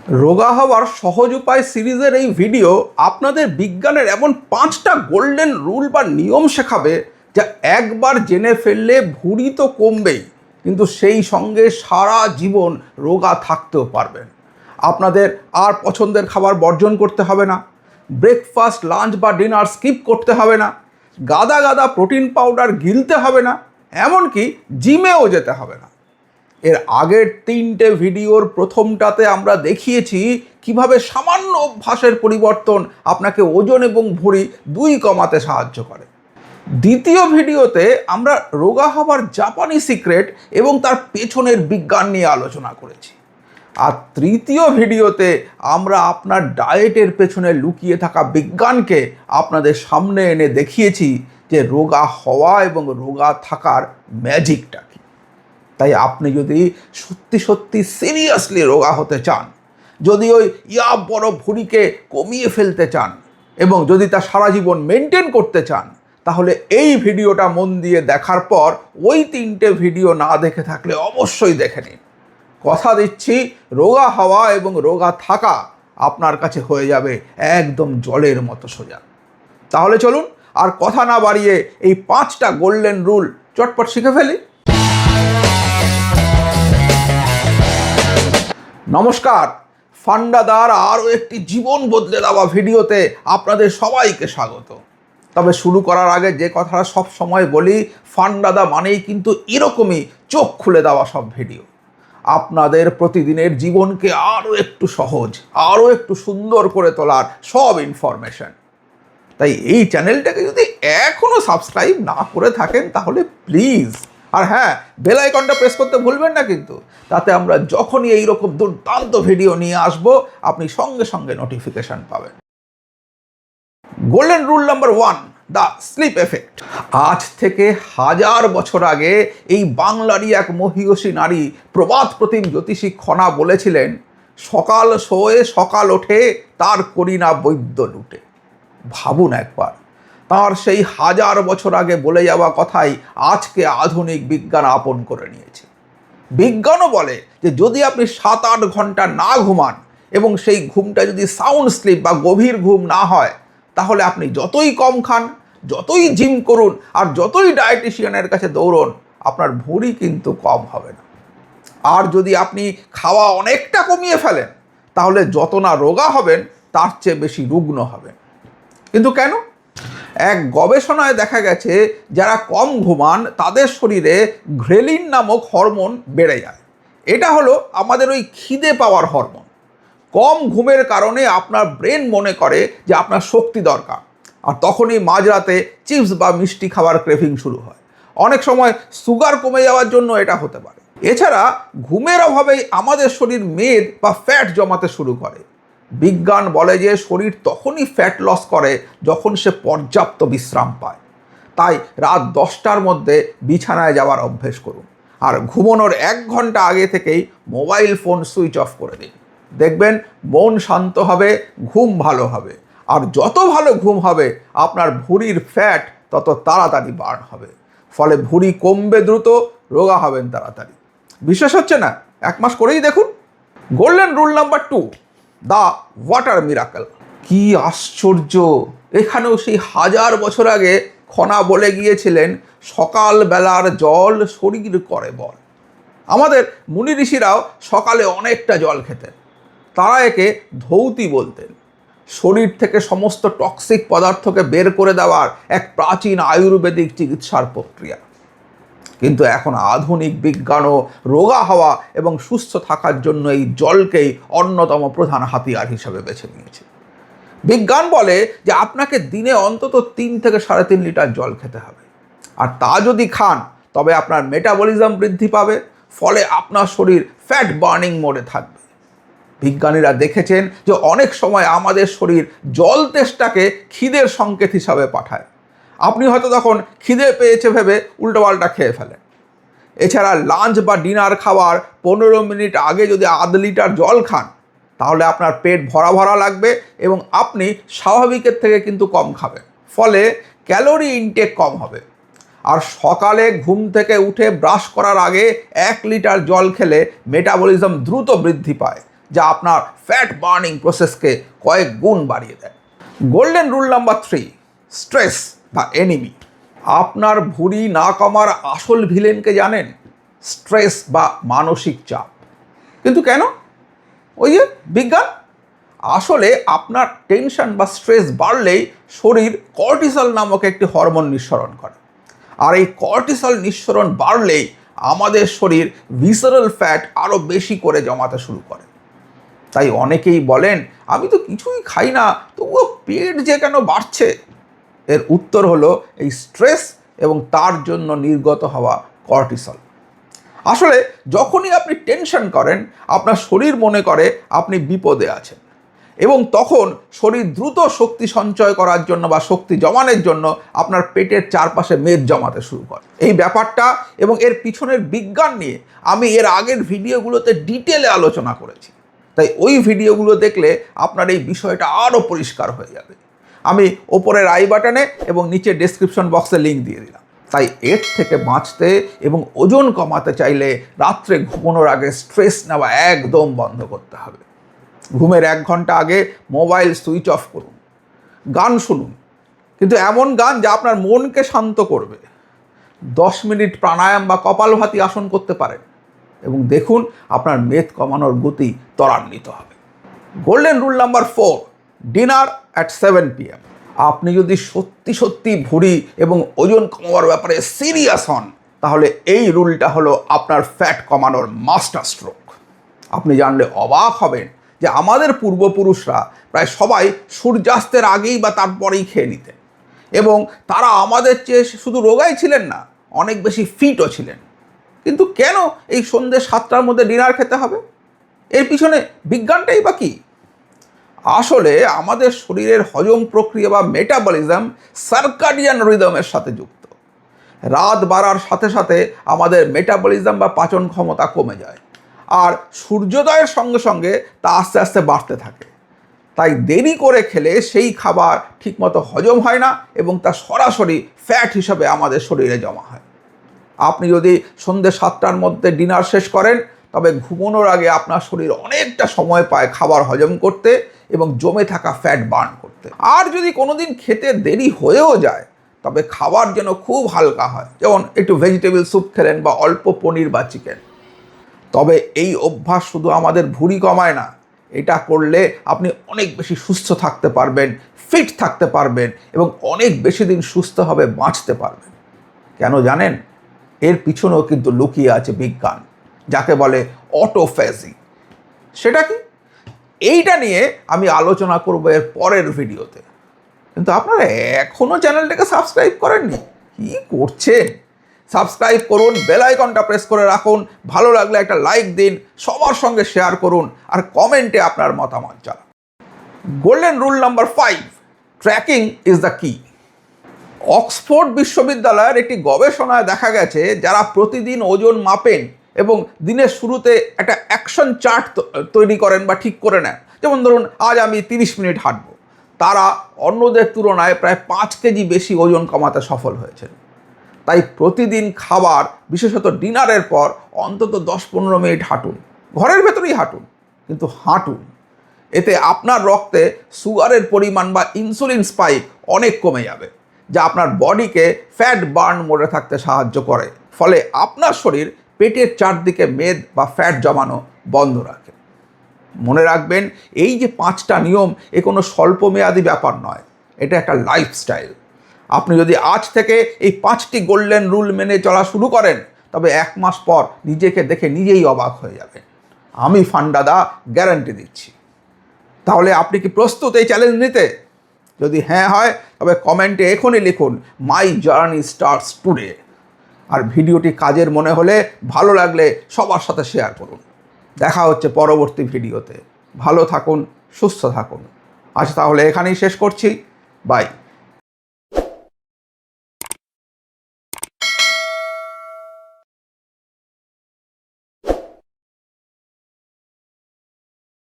রোগা হওয়ার সহজ উপায় সিরিজের এই ভিডিও আপনাদের বিজ্ঞানের এমন 5টা গোল্ডেন রুল বা নিয়ম শেখাবে যা একবার জেনে ফেললে ভুঁড়ি তো কমবেই, কিন্তু সেই সঙ্গে সারা জীবন রোগা থাকতেও পারবেন। আপনাদের আর পছন্দের খাবার বর্জন করতে হবে না, ব্রেকফাস্ট, লাঞ্চ বা ডিনার স্কিপ করতে হবে না, গাদা গাদা প্রোটিন পাউডার গিলতে হবে না, এমনকি জিমেও যেতে হবে না। এর আগের 3টে ভিডিওর প্রথমটাতে আমরা দেখিয়েছি কিভাবে সামান্য অভ্যাসের পরিবর্তন আপনাকে ওজন এবং ভুঁড়ি দুই কমাতে সাহায্য করে। দ্বিতীয় ভিডিওতে আমরা রোগা হওয়ার জাপানি সিক্রেট এবং তার পেছনের বিজ্ঞান নিয়ে আলোচনা করেছি। আর তৃতীয় ভিডিওতে আমরা আপনার ডায়েটের পেছনে লুকিয়ে থাকা বিজ্ঞানকে আপনাদের সামনে এনে দেখিয়েছি যে রোগা হওয়া এবং রোগা থাকার ম্যাজিকটা। তাই আপনি যদি সত্যি সত্যি সিরিয়াসলি রোগা হতে চান, যদি ওই বড় ভুঁড়িকে কমিয়ে ফেলতে চান এবং যদি তা সারা জীবন মেনটেন করতে চান, তাহলে এই ভিডিওটা মন দিয়ে দেখার পর ওই 3টে ভিডিও না দেখে থাকলে অবশ্যই দেখে নিন। কথা দিচ্ছি, রোগা হওয়া এবং রোগা থাকা আপনার কাছে হয়ে যাবে একদম জলের মতো সোজা। তাহলে চলুন আর কথা না বাড়িয়ে এই 5টা গোল্ডেন রুল চটপট শিখে ফেলি। নমস্কার, ফান্ডাদার আরও একটি জীবন বদলে দেওয়া ভিডিওতে আপনাদের সবাইকে স্বাগত। তবে শুরু করার আগে যে কথাটা সব সময় বলি, ফান্ডাদা মানেই কিন্তু এরকমই চোখ খুলে দেওয়া সব ভিডিও, আপনাদের প্রতিদিনের জীবনকে আরও একটু সহজ, আরও একটু সুন্দর করে তোলার সব ইনফরমেশন। তাই এই চ্যানেলটাকে যদি এখনও সাবস্ক্রাইব না করে থাকেন তাহলে প্লিজ, আর হ্যাঁ, বেল আইকনটা প্রেস করতে ভুলবেন না কিন্তু, তাতে আমরা যখনই এইরকম দুর্দান্ত ভিডিও নিয়ে আসব আপনি সঙ্গে সঙ্গে নোটিফিকেশান পাবেন। Golden rule number 1, the sleep effect. আজ থেকে 1000 বছর আগে এই বাংলারই এক মহীয়সী নারী প্রবাদ প্রতিম জ্যোতিষী খনা বলেছিলেন, সকাল শোয়ে সকাল ওঠে, তার করি না বৈদ্য লুটে। ভাবুন একবার, তার সেই 1000 বছর আগে বলে যাওয়া কথাই আজকে আধুনিক বিজ্ঞান আপন করে নিয়েছে। বিজ্ঞানও বলে যে যদি আপনি 7-8 ঘন্টা না ঘুমান এবং সেই ঘুমটা যদি সাউন্ড স্লিপ বা গভীর ঘুম না হয়, তাহলে আপনি যতই কম খান, যতই জিম করুন আর যতই ডায়েটিশিয়ানের কাছে দৌড়ন, আপনার ভুঁড়ি কিন্তু কম হবে না। আর যদি আপনি খাওয়া অনেকটা কমিয়ে ফেলেন, তাহলে যত না রোগা হবেন তার চেয়ে বেশি রুগ্ন হবেন। কিন্তু কেন? এক গবেষণায় দেখা গেছে যারা কম ঘুমান তাদের শরীরে ঘ্রেলিন নামক হরমোন বেড়ে যায়। এটা হলো আমাদের ওই খিদে পাওয়ার হরমোন। কম ঘুমের কারণে আপনার ব্রেন মনে করে যে আপনার শক্তি দরকার, আর তখনই মাঝরাতে চিপস বা মিষ্টি খাবার ক্রেভিং শুরু হয়। অনেক সময় সুগার কমে যাওয়ার জন্য এটা হতে পারে। এছাড়া ঘুমের অভাবেই আমাদের শরীর মেদ বা ফ্যাট জমাতে শুরু করে। বিজ্ঞান বলে যে শরীর তখনই ফ্যাট লস করে যখন সে পর্যাপ্ত বিশ্রাম পায়। তাই রাত 10টার মধ্যে বিছানায় যাওয়ার অভ্যেস করুন, আর ঘুমানোর 1 ঘন্টা আগে থেকেই মোবাইল ফোন সুইচ অফ করে দিন। দেখবেন মন শান্ত হবে, ঘুম ভালো হবে, আর যত ভালো ঘুম হবে আপনার ভুঁড়ির ফ্যাট তত তাড়াতাড়ি বার্ন হবে। ফলে ভুঁড়ি কমবে দ্রুত, রোগা হবেন তাড়াতাড়ি। বিশ্বাস হচ্ছে না? 1 মাস করেই দেখুন। Golden rule number 2, the water miracle. কি আশ্চর্য! এখানেও সেই 1000 বছর আগে খনা বলে গিয়েছিলেন, সকালবেলার জল শরীর করে বল। আমাদের মুনি ঋষিরাও সকালে অনেকটা জল খেতেন। তারা একে ধৌতি বলতেন। শরীর থেকে সমস্ত টক্সিক পদার্থকে বের করে দেওয়ার এক প্রাচীন আয়ুর্বেদিক চিকিৎসার প্রক্রিয়া। কিন্তু এখন আধুনিক বিজ্ঞানও রোগা হওয়া এবং সুস্থ থাকার জন্য এই জলকেই অন্যতম প্রধান হাতিয়ার হিসেবে বেছে নিয়েছে। বিজ্ঞান বলে যে আপনাকে দিনে অন্তত 3 থেকে 3.5 লিটার জল খেতে হবে, আর তা যদি খান তবে আপনার মেটাবলিজম বৃদ্ধি পাবে, ফলে আপনার শরীর ফ্যাট বার্নিং মোডে থাকবে। বিজ্ঞানীরা দেখেছেন যে অনেক সময় আমাদের শরীর জল তেষ্টাকে খিদের সংকেত হিসাবে পাঠায়। আপনি হয়তো তখন খিদে পেয়েছে ভেবে উল্টোপাল্টা খেয়ে ফেলেন। এছাড়া লাঞ্চ বা ডিনার খাওয়ার 15 মিনিট আগে যদি 1/2 লিটার জল খান, তাহলে আপনার পেট ভরা ভরা লাগবে এবং আপনি স্বাভাবিকের থেকে কিন্তু কম খাবেন, ফলে ক্যালোরি ইনটেক কম হবে। আর সকালে ঘুম থেকে উঠে ব্রাশ করার আগে 1 লিটার জল খেলে মেটাবলিজম দ্রুত বৃদ্ধি পায়, যা আপনার ফ্যাট বার্নিং প্রসেসকে কয়েক গুণ বাড়িয়ে দেয়। গোল্ডেন রুল নাম্বার 3, স্ট্রেস বা এনিমি। আপনার ভুঁড়ি না কমার আসল ভিলেনকে জানেন? স্ট্রেস বা মানসিক চাপ। কিন্তু কেন? ওই যে বিজ্ঞান। আসলে আপনার টেনশন বা স্ট্রেস বাড়লেই শরীর কর্টিসল নামক একটি হরমোন নিঃসরণ করে। আর এই কর্টিসল নিঃসরণ বাড়লেই আমাদের শরীর ভিসারাল ফ্যাট আরও বেশি করে জমাতে শুরু করে। তাই অনেকেই বলেন, আমি তো কিছুই খাই না, তবুও পেট যে কেন বাড়ছে? এর উত্তর হলো এই স্ট্রেস এবং তার জন্য নির্গত হওয়া কর্টিসল। আসলে যখনই আপনি টেনশন করেন, আপনার শরীর মনে করে আপনি বিপদে আছেন, এবং তখন শরীর দ্রুত শক্তি সঞ্চয় করার জন্য বা শক্তি জমানোর জন্য আপনার পেটের চারপাশে মেদ জমাতে শুরু করে। এই ব্যাপারটা এবং এর পিছনের বিজ্ঞান নিয়ে আমি এর আগের ভিডিওগুলোতে ডিটেলে আলোচনা করেছি। তাই ওই ভিডিওগুলো দেখলে আপনার এই বিষয়টা আরও পরিষ্কার হয়ে যাবে। আমি ওপরের আই বাটনে এবং নিচে ডেসক্রিপশন বক্সে লিঙ্ক দিয়ে দিলাম। তাই এর থেকে বাঁচতে এবং ওজন কমাতে চাইলে রাত্রে ঘুমানোর আগে স্ট্রেস নেওয়া একদম বন্ধ করতে হবে। ঘুমের 1 ঘন্টা আগে মোবাইল সুইচ অফ করুন, গান শুনুন, কিন্তু এমন গান যা আপনার মনকে শান্ত করবে। 10 মিনিট প্রাণায়াম বা কপালভাতি আসন করতে পারেন এবং দেখুন আপনার মেদ কমানোর গতি ত্বরান্বিত হবে। Golden rule number 4, dinner at 7 PM। আপনি যদি সত্যি সত্যি ভুঁড়ি এবং ওজন কমাবার ব্যাপারে সিরিয়াস হন, তাহলে এই রুলটা হলো আপনার ফ্যাট কমানোর মাস্টার স্ট্রোক। আপনি জানলে অবাক হবেন যে আমাদের পূর্বপুরুষরা প্রায় সবাই সূর্যাস্তের আগেই বা তারপরেই খেয়ে নিতেন, এবং তারা আমাদের চেয়ে শুধু রোগাই ছিলেন না, অনেক বেশি ফিটও ছিলেন। কিন্তু কেন এই সন্ধ্যে 7টার মধ্যে ডিনার খেতে হবে? এর পিছনে বিজ্ঞানটাই বা কী? আসলে আমাদের শরীরের হজম প্রক্রিয়া বা মেটাবলিজম সার্কাডিয়ান রিদমের সাথে যুক্ত। রাত বাড়ার সাথে সাথে আমাদের মেটাবলিজম বা পাচন ক্ষমতা কমে যায়, আর সূর্যোদয়ের সঙ্গে সঙ্গে তা আস্তে আস্তে বাড়তে থাকে। তাই দেরি করে খেলে সেই খাবার ঠিকমতো হজম হয় না এবং তা সরাসরি ফ্যাট হিসাবে আমাদের শরীরে জমা হয়। আপনি যদি সন্ধ্যে 7টার মধ্যে ডিনার শেষ করেন, তবে ঘুমানোর আগে আপনার শরীর অনেকটা সময় পায় খাবার হজম করতে এবং জমে থাকা ফ্যাট বার্ন করতে। আর যদি কোনোদিন খেতে দেরি হয়েও যায়, তবে খাবার যেন খুব হালকা হয়, যেমন একটু ভেজিটেবল স্যুপ খেলেন বা অল্প পনির বা চিকেন। তবে এই অভ্যাস শুধু আমাদের ভুঁড়ি কমায় না, এটা করলে আপনি অনেক বেশি সুস্থ থাকতে পারবেন, ফিট থাকতে পারবেন এবং অনেক বেশি দিন সুস্থভাবে বাঁচতে পারবেন। কেন জানেন? এর পিছনেও কিন্তু লুকিয়ে আছে বিজ্ঞান, যাকে বলে অটোফ্যাজি। সেটা কি? এইটা নিয়ে আমি আলোচনা করব এর পরের ভিডিওতে। কিন্তু আপনারা এখনও চ্যানেলটাকে সাবস্ক্রাইব করেননি, কি করছেন? সাবস্ক্রাইব করুন, বেল আইকনটা প্রেস করে রাখুন, ভালো লাগলে একটা লাইক দিন, সবার সঙ্গে শেয়ার করুন, আর কমেন্টে আপনার মতামত জানান। Golden rule number 5, tracking is the কি। অক্সফোর্ড বিশ্ববিদ্যালয়ের একটি গবেষণায় দেখা গেছে, যারা প্রতিদিন ওজন মাপেন এবং দিনের শুরুতে একটা অ্যাকশন চার্ট তৈরি করেন বা ঠিক করে নেন, যেমন ধরুন আজ আমি 30 মিনিট হাঁটবো, তারা অন্যদের তুলনায় প্রায় 5 কেজি বেশি ওজন কমাতে সফল হয়েছেন। তাই প্রতিদিন খাবার, বিশেষত ডিনারের পর অন্তত 10-15 মিনিট হাঁটুন, ঘরের ভেতরেই হাঁটুন, কিন্তু হাঁটুন। এতে আপনার রক্তে সুগারের পরিমাণ বা ইনসুলিন স্পাইক অনেক কমে যাবে, যা আপনার বডিকে ফ্যাট বার্ন মোডে থাকতে সাহায্য করে, ফলে আপনার শরীর পেটের চারদিকে মেদ বা ফ্যাট জমানো বন্ধ রাখে। মনে রাখবেন, এই যে 5টা নিয়ম, এ কোনো স্বল্পমেয়াদী ব্যাপার নয়, এটা একটা লাইফস্টাইল। আপনি যদি আজ থেকে এই 5টি গোল্ডেন রুল মেনে চলা শুরু করেন, তবে 1 মাস পর নিজেকে দেখে নিজেই অবাক হয়ে যাবেন। আমি ফান্ডাদা গ্যারান্টি দিচ্ছি। তাহলে আপনি কি প্রস্তুত এই চ্যালেঞ্জ নিতে? যদি হ্যাঁ হয়, তবে কমেন্টে এখনই লিখুন, মাই জার্নি স্টার্টস টুডে। আর ভিডিওটি কাজের মনে হলে, ভালো লাগলে সবার সাথে শেয়ার করুন। দেখা হচ্ছে পরবর্তী ভিডিওতে। ভালো থাকুন, সুস্থ থাকুন। আজ তাহলে এখানেই শেষ করছি। বাই।